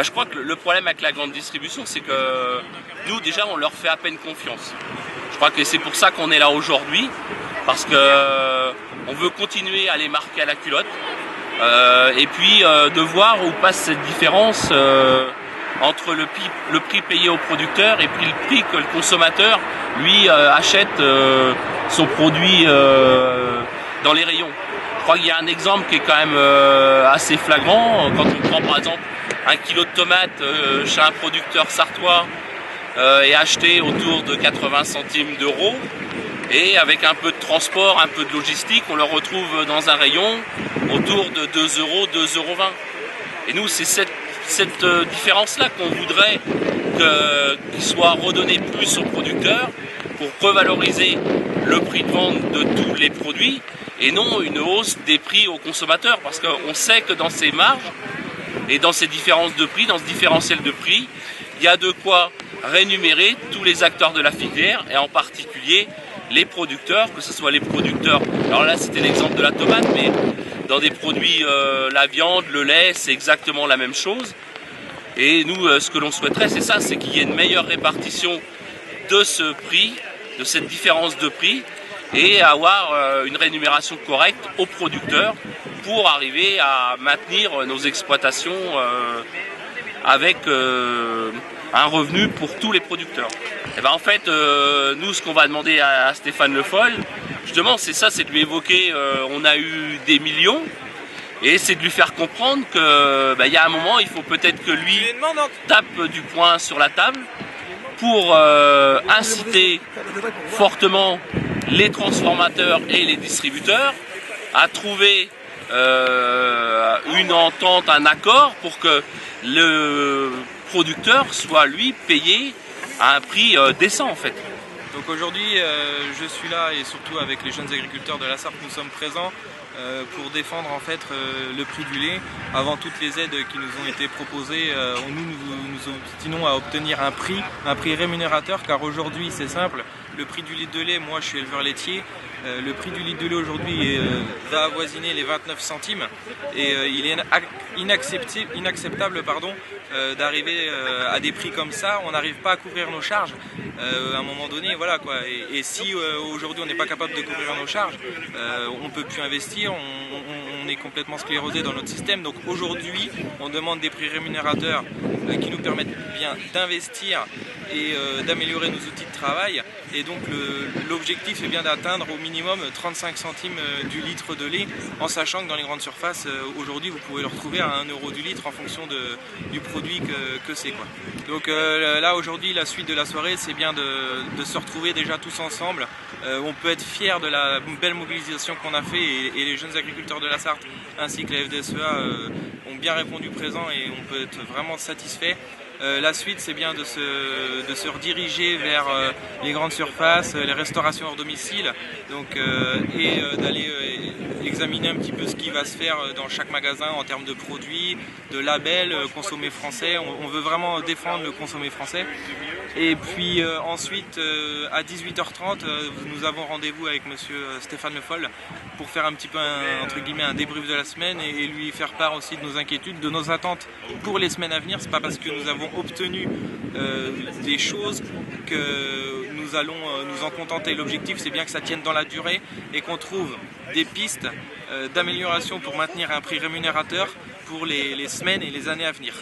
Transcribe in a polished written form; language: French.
Je crois que le problème avec la grande distribution, c'est que nous, déjà, on leur fait à peine confiance. Je crois que c'est pour ça qu'on est là aujourd'hui, parce que on veut continuer à les marquer à la culotte, et puis de voir où passe cette différence entre le prix payé au producteur et puis le prix que le consommateur, lui, achète son produit dans les rayons. Je crois qu'il y a un exemple qui est quand même assez flagrant. Quand on prend par exemple un kilo de tomates chez un producteur sartois est acheté autour de 80 centimes d'euros, et avec un peu de transport, un peu de logistique, on le retrouve dans un rayon autour de 2 euros, 2,20 euros. Et nous, c'est cette différence-là qu'on voudrait qu'il soit redonné plus aux producteurs pour revaloriser le prix de vente de tous les produits et non une hausse des prix aux consommateurs, parce qu'on sait que dans ces marges et dans ces différences de prix, dans ce différentiel de prix, il y a de quoi rémunérer tous les acteurs de la filière et en particulier les producteurs, que ce soit les producteurs, alors là c'était l'exemple de la tomate, mais dans des produits, la viande, le lait, c'est exactement la même chose. Et nous, ce que l'on souhaiterait, c'est ça, c'est qu'il y ait une meilleure répartition de ce prix, de cette différence de prix, et avoir une rémunération correcte aux producteurs pour arriver à maintenir nos exploitations avec un revenu pour tous les producteurs. Et ben en fait, nous, ce qu'on va demander à Stéphane Le Foll, justement, c'est ça, c'est de lui évoquer, on a eu des millions, et c'est de lui faire comprendre que y a un moment, il faut peut-être que lui tape du poing sur la table pour inciter fortement les transformateurs et les distributeurs à trouver une entente, un accord pour que le producteur soit lui payé à un prix décent en fait. Donc aujourd'hui je suis là et surtout avec les jeunes agriculteurs de la Sarthe, nous sommes présents pour défendre en fait le prix du lait. Avant toutes les aides qui nous ont été proposées, nous obstinons à obtenir un prix rémunérateur, car aujourd'hui c'est simple, le prix du litre de lait, moi je suis éleveur laitier, le prix du litre de lait aujourd'hui va avoisiner les 29 centimes et il est inacceptable d'arriver à des prix comme ça. On n'arrive pas à couvrir nos charges à un moment donné, voilà quoi. Et si aujourd'hui on n'est pas capable de couvrir nos charges, on ne peut plus investir, on est complètement sclérosé dans notre système. Donc aujourd'hui on demande des prix rémunérateurs qui nous permettent bien d'investir et d'améliorer nos outils de travail. Et donc l'objectif est bien d'atteindre au minimum 35 centimes du litre de lait, en sachant que dans les grandes surfaces aujourd'hui vous pouvez le retrouver à 1 euro du litre en fonction du produit que c'est quoi. Donc là aujourd'hui la suite de la soirée, c'est bien de se retrouver déjà tous ensemble. On peut être fier de la belle mobilisation qu'on a fait et les jeunes agriculteurs de la Sarthe ainsi que la FDSEA ont bien répondu présent et on peut être vraiment satisfait. La suite, c'est bien de se rediriger vers les grandes surfaces, les restaurations hors domicile, et d'aller examiner un petit peu ce qui va se faire dans chaque magasin en termes de produits, de labels, consommé français. On veut vraiment défendre le consommé français. Et puis ensuite, à 18h30, nous avons rendez-vous avec monsieur Stéphane Le Foll pour faire un petit peu un débrief de la semaine et lui faire part aussi de nos inquiétudes, de nos attentes pour les semaines à venir. C'est pas parce que nous avons obtenu des choses que nous allons nous en contenter. L'objectif, c'est bien que ça tienne dans la durée et qu'on trouve des pistes d'amélioration pour maintenir un prix rémunérateur pour les semaines et les années à venir.